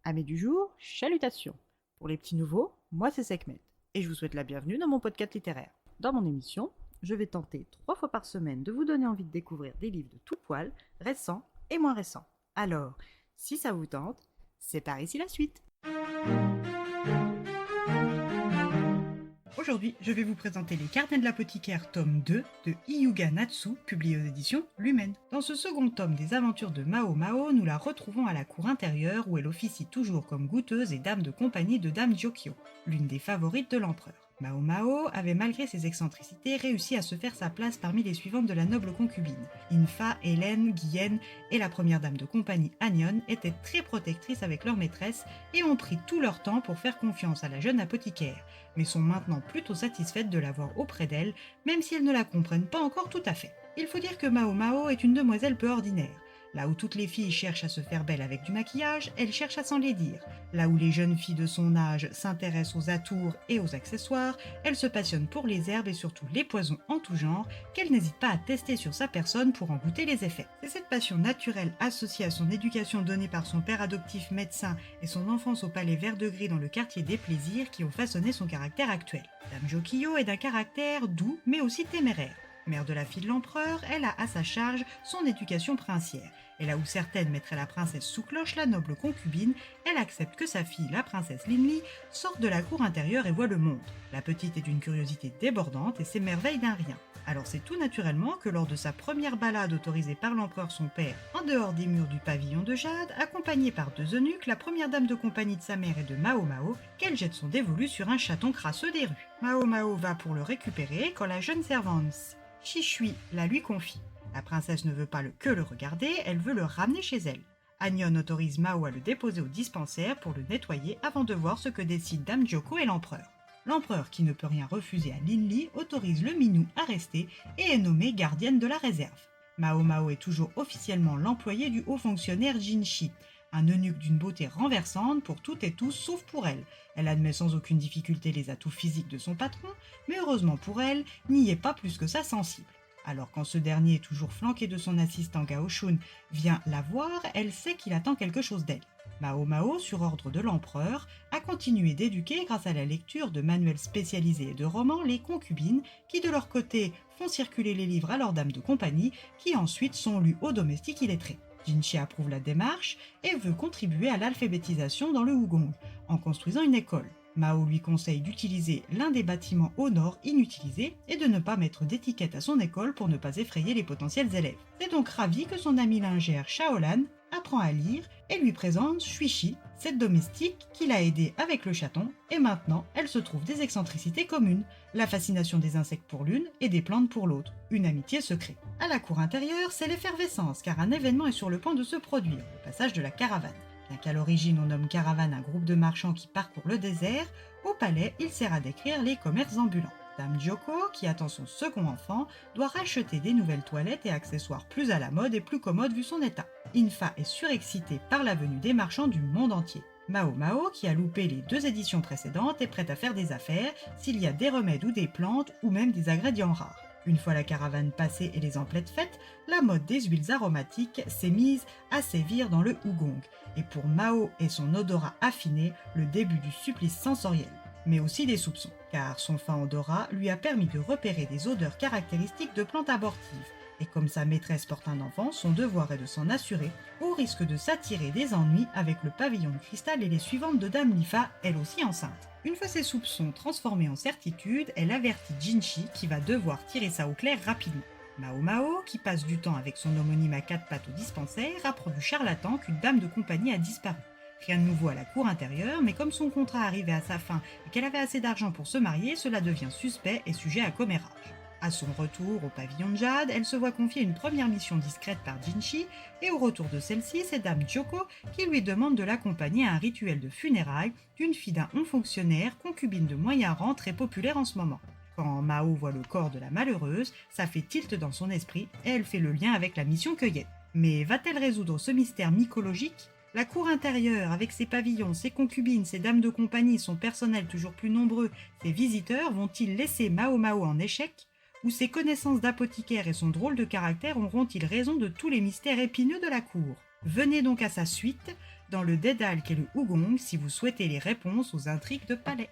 Amis du jour, chalutations. Pour les petits nouveaux, moi c'est Sekhmet, et je vous souhaite la bienvenue dans mon podcast littéraire. Dans mon émission, je vais tenter 3 fois par semaine de vous donner envie de découvrir des livres de tout poil, récents et moins récents. Alors, si ça vous tente, c'est par ici la suite. Aujourd'hui, je vais vous présenter Les Carnets de l'apothicaire tome 2 de Hyuga Natsu, publié aux éditions Lumen. Dans ce second tome des aventures de Mao Mao, nous la retrouvons à la cour intérieure où elle officie toujours comme goûteuse et dame de compagnie de Dame Gyokyo, l'une des favorites de l'empereur. Mao Mao avait malgré ses excentricités réussi à se faire sa place parmi les suivantes de la noble concubine. Infa, Hélène, Guienne et la première dame de compagnie Agnon étaient très protectrices avec leur maîtresse et ont pris tout leur temps pour faire confiance à la jeune apothicaire, mais sont maintenant plutôt satisfaites de l'avoir auprès d'elle, même si elles ne la comprennent pas encore tout à fait. Il faut dire que Mao Mao est une demoiselle peu ordinaire. Là où toutes les filles cherchent à se faire belle avec du maquillage, elle cherche à s'enlaidir. Là où les jeunes filles de son âge s'intéressent aux atours et aux accessoires, elle se passionne pour les herbes et surtout les poisons en tout genre, qu'elle n'hésite pas à tester sur sa personne pour en goûter les effets. C'est cette passion naturelle associée à son éducation donnée par son père adoptif médecin et son enfance au palais vert de gris dans le quartier des plaisirs qui ont façonné son caractère actuel. Dame Gyokyo est d'un caractère doux mais aussi téméraire. Mère de la fille de l'empereur, elle a à sa charge son éducation princière. Et là où certaines mettraient la princesse sous cloche, la noble concubine, elle accepte que sa fille, la princesse Linli, sorte de la cour intérieure et voit le monde. La petite est d'une curiosité débordante et s'émerveille d'un rien. Alors c'est tout naturellement que lors de sa première balade autorisée par l'empereur son père, en dehors des murs du pavillon de jade, accompagnée par 2 eunuques, la première dame de compagnie de sa mère et de Mao Mao, qu'elle jette son dévolu sur un chaton crasseux des rues. Mao Mao va pour le récupérer quand la jeune servante Shishui la lui confie. La princesse ne veut pas que le regarder, elle veut le ramener chez elle. Agnon autorise Mao à le déposer au dispensaire pour le nettoyer avant de voir ce que décident Dame Gyokyo et l'empereur. L'empereur, qui ne peut rien refuser à Linli, autorise le minou à rester et est nommée gardienne de la réserve. Mao Mao est toujours officiellement l'employé du haut fonctionnaire Jinshi, un eunuque d'une beauté renversante pour toutes et tous sauf pour elle. Elle admet sans aucune difficulté les atouts physiques de son patron, mais heureusement pour elle, n'y est pas plus que ça sensible. Alors quand ce dernier, toujours flanqué de son assistant Gao Shun, vient la voir, elle sait qu'il attend quelque chose d'elle. Mao Mao, sur ordre de l'empereur, a continué d'éduquer grâce à la lecture de manuels spécialisés et de romans les concubines qui de leur côté font circuler les livres à leurs dames de compagnie qui ensuite sont lus aux domestiques illettrés. Jinshi approuve la démarche et veut contribuer à l'alphabétisation dans le Wugong, en construisant une école. Mao lui conseille d'utiliser l'un des bâtiments au nord inutilisés et de ne pas mettre d'étiquette à son école pour ne pas effrayer les potentiels élèves. C'est donc ravi que son ami lingère Shaolan apprend à lire et lui présente Shuichi, cette domestique qui l'a aidé avec le chaton, et maintenant elle se trouve des excentricités communes, la fascination des insectes pour l'une et des plantes pour l'autre, une amitié secrète. À la cour intérieure, c'est l'effervescence car un événement est sur le point de se produire, le passage de la caravane. Bien qu'à l'origine on nomme caravane un groupe de marchands qui parcourent le désert, au palais il sert à décrire les commerces ambulants. Dame Gyokyo, qui attend son second enfant, doit racheter des nouvelles toilettes et accessoires plus à la mode et plus commodes vu son état. Infa est surexcitée par la venue des marchands du monde entier. Mao Mao, qui a loupé les 2 éditions précédentes, est prête à faire des affaires s'il y a des remèdes ou des plantes ou même des ingrédients rares. Une fois la caravane passée et les emplettes faites, la mode des huiles aromatiques s'est mise à sévir dans le Wugong. Et pour Mao et son odorat affiné, le début du supplice sensoriel. Mais aussi des soupçons, car son fin odorat lui a permis de repérer des odeurs caractéristiques de plantes abortives. Et comme sa maîtresse porte un enfant, son devoir est de s'en assurer, au risque de s'attirer des ennuis avec le pavillon de cristal et les suivantes de Dame Lifa, elle aussi enceinte. Une fois ses soupçons transformés en certitude, elle avertit Jinshi qui va devoir tirer ça au clair rapidement. Mao Mao, qui passe du temps avec son homonyme à 4 pattes au dispensaire, apprend du charlatan qu'une dame de compagnie a disparu. Rien de nouveau à la cour intérieure, mais comme son contrat arrivait à sa fin et qu'elle avait assez d'argent pour se marier, cela devient suspect et sujet à commérage. À son retour au pavillon de jade, elle se voit confier une première mission discrète par Jinshi, et au retour de celle-ci, c'est Dame Gyokyo qui lui demande de l'accompagner à un rituel de funérailles d'une fille d'un haut fonctionnaire, concubine de moyen rang très populaire en ce moment. Quand Mao voit le corps de la malheureuse, ça fait tilt dans son esprit et elle fait le lien avec la mission cueillette. Mais va-t-elle résoudre ce mystère mycologique ? La cour intérieure, avec ses pavillons, ses concubines, ses dames de compagnie, son personnel toujours plus nombreux, ses visiteurs, vont-ils laisser Mao Mao en échec ? Ou ses connaissances d'apothicaire et son drôle de caractère auront-ils raison de tous les mystères épineux de la cour ? Venez donc à sa suite, dans le Dédale et le Ougong si vous souhaitez les réponses aux intrigues de palais.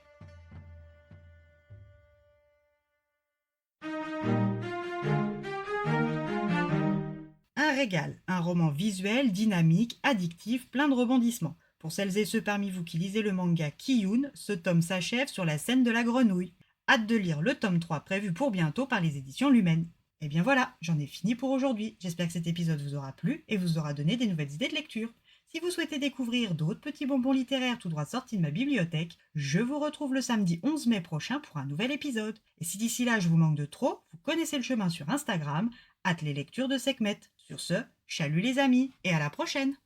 Un régal, un roman visuel, dynamique, addictif, plein de rebondissements. Pour celles et ceux parmi vous qui lisez le manga Kiyun, ce tome s'achève sur la scène de la grenouille. Hâte de lire le tome 3 prévu pour bientôt par les éditions Lumen. Et bien voilà, j'en ai fini pour aujourd'hui. J'espère que cet épisode vous aura plu et vous aura donné des nouvelles idées de lecture. Si vous souhaitez découvrir d'autres petits bonbons littéraires tout droit sortis de ma bibliothèque, je vous retrouve le samedi 11 mai prochain pour un nouvel épisode. Et si d'ici là je vous manque de trop, vous connaissez le chemin sur Instagram, @leslectures de Sekhmet. Sur ce, chalut les amis et à la prochaine!